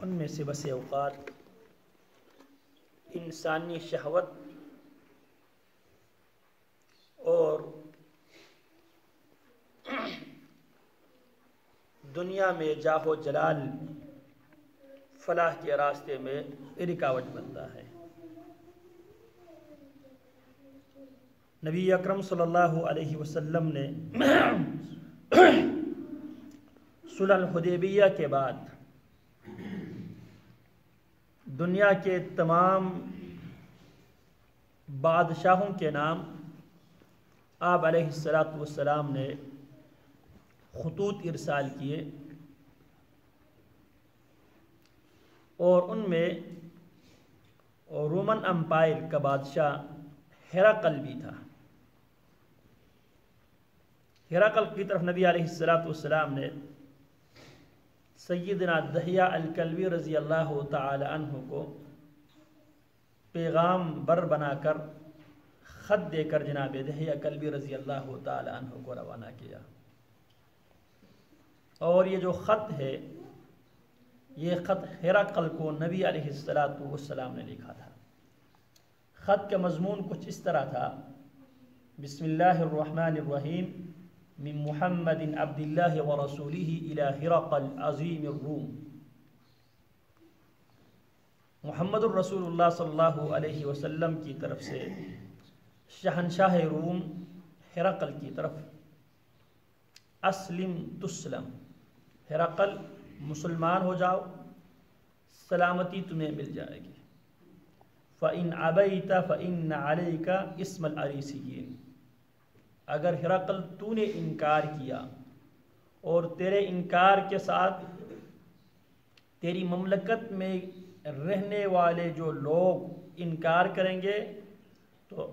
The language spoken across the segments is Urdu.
ان میں سے بس اوقات انسانی شہوت اور دنیا میں جاہ و جلال فلاح کے راستے میں رکاوٹ بنتا ہے۔ نبی اکرم صلی اللہ علیہ وسلم نے صلح الحدیبیہ کے بعد دنیا کے تمام بادشاہوں کے نام آپ علیہ السلام نے خطوط ارسال کیے، اور ان میں رومن امپائر کا بادشاہ ہرقل بھی تھا۔ ہرقل کی طرف نبی علیہ السلام نے سیدنا دحیہ الکلبی رضی اللہ تعالی عنہ کو پیغام بر بنا کر خط دے کر جناب دحیہ کلبی رضی اللہ تعالی عنہ کو روانہ کیا، اور یہ جو خط ہے یہ خط ہرقل کو نبی علیہ السلام نے لکھا تھا۔ خط کا مضمون کچھ اس طرح تھا: بسم اللہ الرحمن الرحیم من محمد عبد اللہ ورسولہ الی ہرقل عظیم الروم۔ محمد الرسول اللہ صلی اللہ علیہ وسلم کی طرف سے شہنشاہ روم ہرقل کی طرف، اسلم تسلم، ہرقل مسلمان ہو جاؤ، سلامتی تمہیں مل جائے گی۔ فَإِنْ عَبَيْتَ فَإِنَّ عَلَيْكَ اسْمَ الْأَرِيسِيِّينَ، اگر ہرقل تو نے انکار کیا اور تیرے انکار کے ساتھ تیری مملکت میں رہنے والے جو لوگ انکار کریں گے تو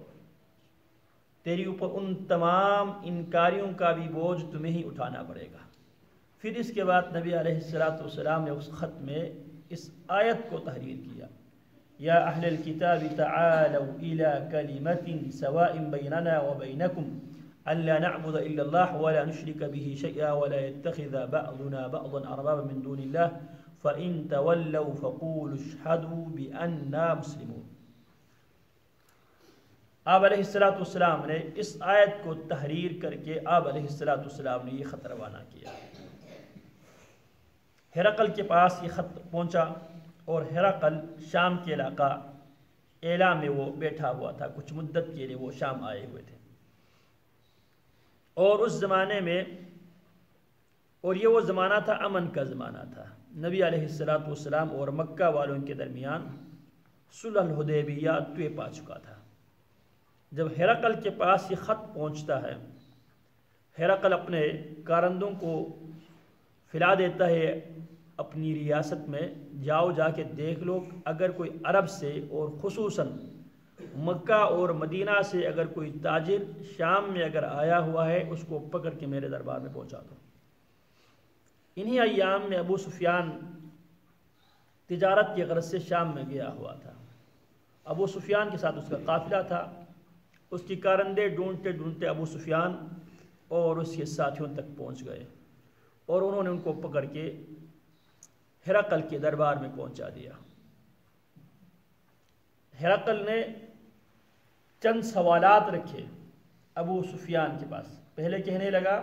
تیری اوپر ان تمام انکاریوں کا بھی بوجھ تمہیں ہی اٹھانا پڑے گا۔ پھر اس کے بعد نبی علیہ السلام نے اس خط میں اس آیت کو تحریر کیا: یا اہل الکتاب تعالوا الى کلمۃ سواء بیننا وبینکم الا نعبد الا اللہ ولا نشرک به شیئا ولا يتخذ بعضنا بعضا اربابا من دون اللہ فان تولوا فقولوا اشهدوا بأننا مسلمون۔ آپ علیہ السلام نے اس آیت کو تحریر کر کے آپ علیہ السلام نے یہ خط روانہ کیا۔ ہرقل کے پاس یہ خط پہنچا، اور ہرقل شام کے علاقہ ایلا میں وہ بیٹھا ہوا تھا، کچھ مدت کے لیے وہ شام آئے ہوئے تھے۔ اور اس زمانے میں، اور یہ وہ زمانہ تھا امن کا زمانہ تھا، نبی علیہ السلام اور مکہ والوں کے درمیان صلح الحدیبیہ طے پا چکا تھا۔ جب ہرقل کے پاس یہ خط پہنچتا ہے، ہرقل اپنے کارندوں کو فلا دیتا ہے اپنی ریاست میں، جاؤ جا کے دیکھ لو، اگر کوئی عرب سے اور خصوصاً مکہ اور مدینہ سے اگر کوئی تاجر شام میں اگر آیا ہوا ہے اس کو پکڑ کے میرے دربار میں پہنچا دو۔ انہی ایام میں ابو سفیان تجارت کی غرض سے شام میں گیا ہوا تھا۔ ابو سفیان کے ساتھ اس کا قافلہ تھا، اس کی کارندے ڈھونڈتے ڈھونڈتے ابو سفیان اور اس کے ساتھیوں تک پہنچ گئے، اور انہوں نے ان کو پکڑ کے ہرقل کے دربار میں پہنچا دیا۔ ہرقل نے چند سوالات رکھے ابو سفیان کے پاس۔ پہلے کہنے لگا،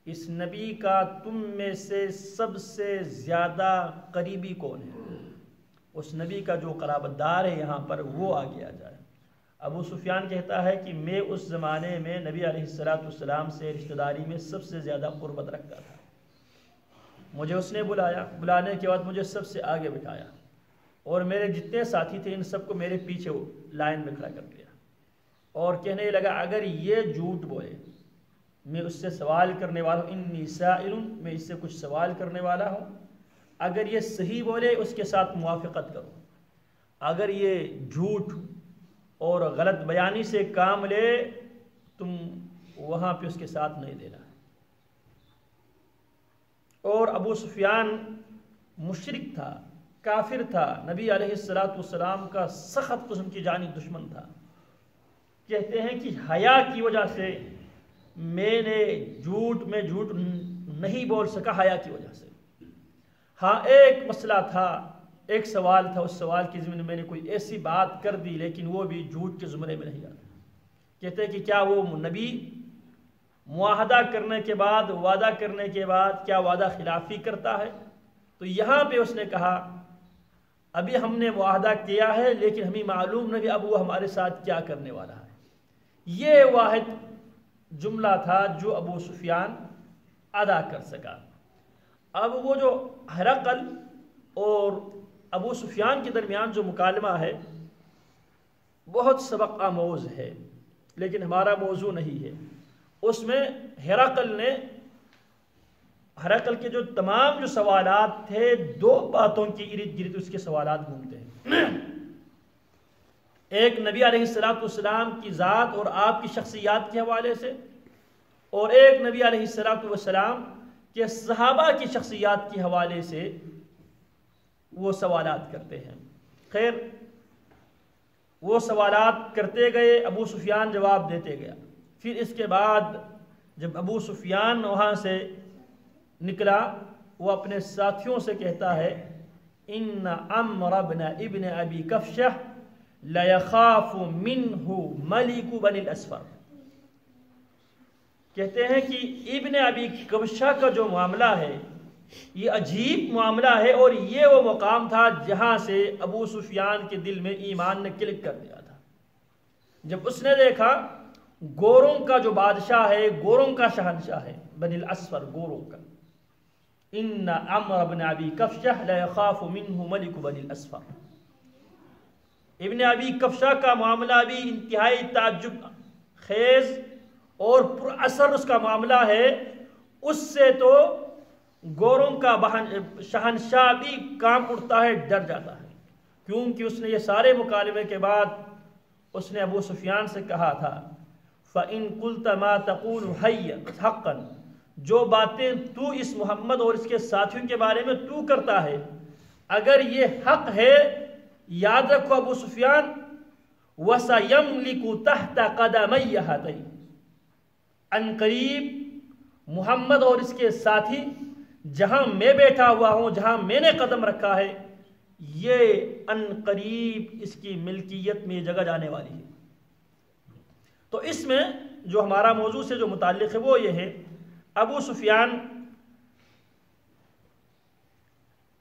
اس نبی کا تم میں سے سب سے زیادہ قریبی کون ہے؟ اس نبی کا جو قرابت دار ہے یہاں پر وہ آگے آ جائے۔ ابو سفیان کہتا ہے کہ میں اس زمانے میں نبی علیہ السلام سے رشتہ داری میں سب سے زیادہ قربت رکھتا تھا۔ مجھے اس نے بلایا، بلانے کے بعد مجھے سب سے آگے بٹھایا، اور میرے جتنے ساتھی تھے ان سب کو میرے پیچھے لائن میں کھڑا کر دیا، اور کہنے لگا اگر یہ جھوٹ بولے میں اس سے سوال کرنے والا ہوں، انی سائل، میں اس سے کچھ سوال کرنے والا ہوں، اگر یہ صحیح بولے اس کے ساتھ موافقت کرو، اگر یہ جھوٹ اور غلط بیانی سے کام لے تم وہاں پہ اس کے ساتھ نہیں دینا۔ اور ابو سفیان مشرک تھا، کافر تھا، نبی علیہ السلام کا سخت قسم کی جانی دشمن تھا۔ کہتے ہیں کہ حیا کی وجہ سے میں جھوٹ نہیں بول سکا، حیا کی وجہ سے۔ ہاں ایک مسئلہ تھا، ایک سوال تھا، اس سوال کے ضمن میں میں نے کوئی ایسی بات کر دی لیکن وہ بھی جھوٹ کے زمرے میں نہیں آتا۔ کہتے ہیں کہ کیا وہ نبی معاہدہ کرنے کے بعد، وعدہ کرنے کے بعد کیا وعدہ خلافی کرتا ہے؟ تو یہاں پہ اس نے کہا ابھی ہم نے معاہدہ کیا ہے لیکن ہمیں معلوم نہیں اب وہ ہمارے ساتھ کیا کرنے والا ہے۔ یہ واحد جملہ تھا جو ابو سفیان ادا کر سکا۔ اب وہ جو ہرقل اور ابو سفیان کے درمیان جو مکالمہ ہے بہت سبق آموز ہے لیکن ہمارا موضوع نہیں ہے۔ اس میں ہرقل کے جو تمام جو سوالات تھے دو باتوں کی ارد گرد اس کے سوالات گھومتے ہیں۔ ایک نبی علیہ السلام کی ذات اور آپ کی شخصیات کے حوالے سے، اور ایک نبی علیہ السلام کے صحابہ کی شخصیات کے حوالے سے وہ سوالات کرتے ہیں۔ خیر وہ سوالات کرتے گئے، ابو سفیان جواب دیتے گیا۔ پھر اس کے بعد جب ابو سفیان وہاں سے نکلا وہ اپنے ساتھیوں سے کہتا ہے ان عمرو بن ابن ابی کفشہ لیخاف منہ ملک بنی الاسفر۔ کہتے ہیں کہ ابن ابی کفشہ کا جو معاملہ ہے یہ عجیب معاملہ ہے، اور یہ وہ مقام تھا جہاں سے ابو سفیان کے دل میں ایمان نے کلک کر دیا تھا۔ جب اس نے دیکھا گوروں کا جو بادشاہ ہے، گوروں کا شہنشاہ ہے، بنی الاسفر گوروں کا، ان عمرو بن ابی کفشہ لیخاف منہ ملک بنی الاسفر۔ ابن ابی کفشہ کا معاملہ بھی انتہائی تعجب خیز اور پر اثر اس کا معاملہ ہے، اس سے تو گوروں کا شہنشاہ بھی کام اٹھتا ہے، ڈر جاتا ہے، کیونکہ اس نے یہ سارے مکالمے کے بعد اس نے ابو سفیان سے کہا تھا فَإِن قُلْتَ مَا تَقُولُ حَقًّا، جو باتیں تو اس محمد اور اس کے ساتھیوں کے بارے میں تو کرتا ہے اگر یہ حق ہے، یاد رکھو ابو سفیان وَسَيَمْلِكُ تَحْتَ قَدَمَيَّ هَاتَيْنِ، ان قریب محمد اور اس کے ساتھی جہاں میں بیٹھا ہوا ہوں، جہاں میں نے قدم رکھا ہے، یہ ان قریب اس کی ملکیت میں یہ جگہ جانے والی ہے۔ تو اس میں جو ہمارا موضوع سے جو متعلق ہے وہ یہ ہے، ابو سفیان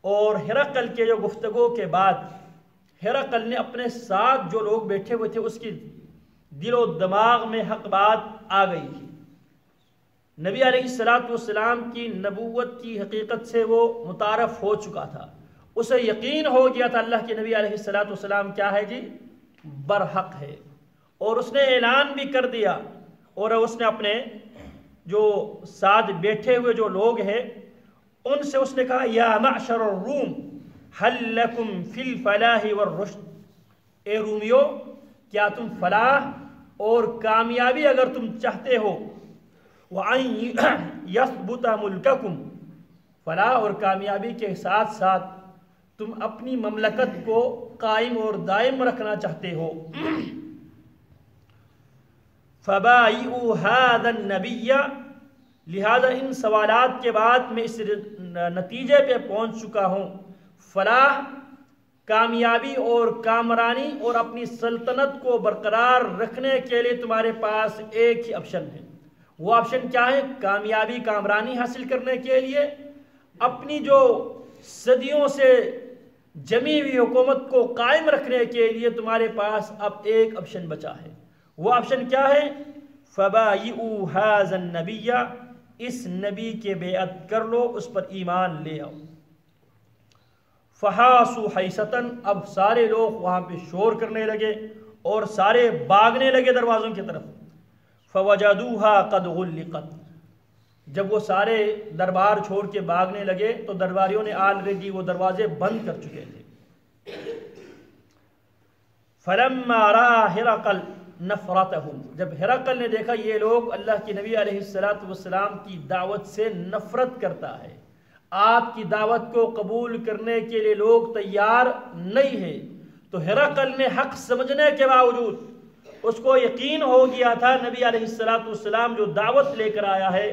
اور ہرقل کے جو گفتگو کے بعد ہرقل نے اپنے ساتھ جو لوگ بیٹھے ہوئے تھے اس کی دل و دماغ میں حق بات آ گئی تھی۔ نبی علیہ السلام کی نبوت کی حقیقت سے وہ متعارف ہو چکا تھا، اسے یقین ہو گیا تھا اللہ کے نبی علیہ السلام کیا ہے جی، برحق ہے، اور اس نے اعلان بھی کر دیا، اور اس نے اپنے جو ساتھ بیٹھے ہوئے جو لوگ ہیں ان سے اس نے کہا یا معشر الروم هل لکم فی الفلاح والرشد، اے رومیو کیا تم فلاح اور کامیابی اگر تم چاہتے ہو، وَأَن يَثْبُتَ مُلْكَكُمْ، فلاح اور کامیابی کے ساتھ ساتھ تم اپنی مملکت کو قائم اور دائم رکھنا چاہتے ہو، فَبَائِعُوا هَذَا النَّبِيَّ، لہذا ان سوالات کے بعد میں اس نتیجے پہ پہنچ چکا ہوں، فلاح کامیابی اور کامرانی اور اپنی سلطنت کو برقرار رکھنے کے لیے تمہارے پاس ایک ہی آپشن ہے۔ وہ آپشن کیا ہے؟ کامیابی کامرانی حاصل کرنے کے لیے اپنی جو صدیوں سے جمی ہوئی حکومت کو قائم رکھنے کے لیے تمہارے پاس اب ایک آپشن بچا ہے۔ وہ آپشن کیا ہے؟ فَبَائِعُوا هَذَا النَّبِيَّ، اس نبی کے بیعت کر لو، اس پر ایمان لے آؤ۔ فَحَاسُوا حَيْسَةً، اب سارے لوگ وہاں پہ شور کرنے لگے اور سارے بھاگنے لگے دروازوں کی طرف۔ فَوَجَدُوهَا قَدْ غُلِّقَتْ، جب وہ سارے دربار چھوڑ کے بھاگنے لگے تو درباریوں نے آلریڈی وہ دروازے بند کر چکے تھے۔ فَلَمَّا رَأَى هِرَقْلُ نَفْرَتَهُمْ، جب ہرقل نے دیکھا یہ لوگ اللہ کے نبی علیہ السلام کی دعوت سے نفرت کرتا ہے، آپ کی دعوت کو قبول کرنے کے لیے لوگ تیار نہیں ہیں، تو ہرقل نے حق سمجھنے کے باوجود اس کو یقین ہو گیا تھا نبی علیہ السلام جو دعوت لے کر آیا ہے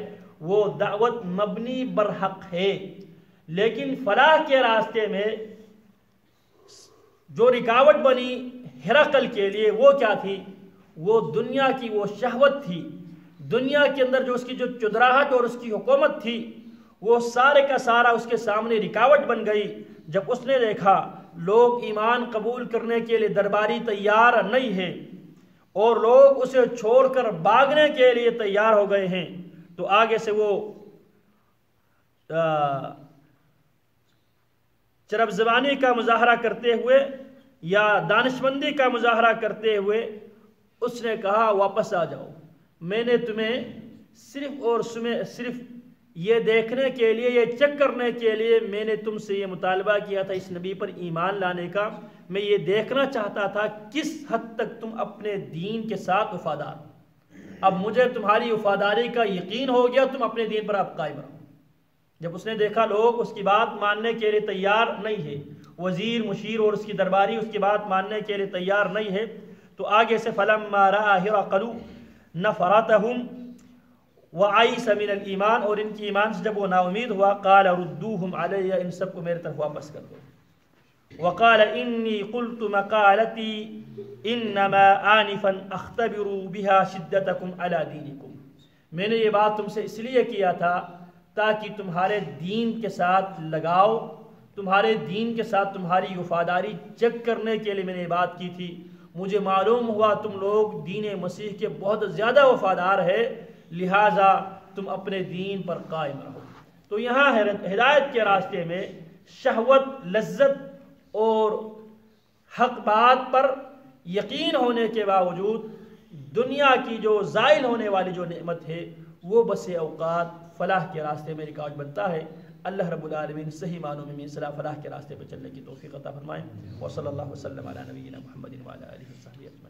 وہ دعوت مبنی برحق ہے، لیکن فلاح کے راستے میں جو رکاوٹ بنی ہرقل کے لیے وہ کیا تھی؟ وہ دنیا کی وہ شہوت تھی، دنیا کے اندر جو اس کی جو چدراہٹ اور اس کی حکومت تھی وہ سارے کا سارا اس کے سامنے رکاوٹ بن گئی۔ جب اس نے دیکھا لوگ ایمان قبول کرنے کے لیے درباری تیار نہیں ہیں اور لوگ اسے چھوڑ کر بھاگنے کے لیے تیار ہو گئے ہیں، تو آگے سے وہ چرب زبانی کا مظاہرہ کرتے ہوئے یا دانشمندی کا مظاہرہ کرتے ہوئے اس نے کہا واپس آ جاؤ، میں نے تمہیں صرف یہ دیکھنے کے لیے، یہ چیک کرنے کے لیے میں نے تم سے یہ مطالبہ کیا تھا اس نبی پر ایمان لانے کا، میں یہ دیکھنا چاہتا تھا کس حد تک تم اپنے دین کے ساتھ وفادار ہو۔ اب مجھے تمہاری وفاداری کا یقین ہو گیا، تم اپنے دین پر آپ قائم رہو۔ جب اس نے دیکھا لوگ اس کی بات ماننے کے لیے تیار نہیں ہے، وزیر مشیر اور اس کی درباری اس کی بات ماننے کے لیے تیار نہیں ہے، تو آگے سے فلما رأى هرقل نفرتهم وعیس من الایمان، اور ان کی ایمان سے جب وہ نا امید ہوا، قال ردوهم علی، ان سب کو میرے طرف واپس کر دو۔ وقال انی قلت مقالتی انما آنفا اختبر بها شدتکم علی دینکم، میں نے یہ بات تم سے اس لیے کیا تھا تاکہ تمہارے دین کے ساتھ لگاؤ، تمہارے دین کے ساتھ تمہاری وفاداری چیک کرنے کے لیے میں نے یہ بات کی تھی۔ مجھے معلوم ہوا تم لوگ دین مسیح کے بہت زیادہ وفادار ہے، لہٰذا تم اپنے دین پر قائم رہو۔ تو یہاں ہدایت کے راستے میں شہوت، لذت اور حق بات پر یقین ہونے کے باوجود دنیا کی جو زائل ہونے والی جو نعمت ہے وہ بس اوقات فلاح کے راستے میں رکاوٹ بنتا ہے۔ اللہ رب العالمین صحیح معنوں میں صلاح فلاح کے راستے پر چلنے کی توفیق عطا فرمائے۔ وصلی اللہ وسلم علی نبینا محمد وعلی آلہ وصحبہ اجمعین۔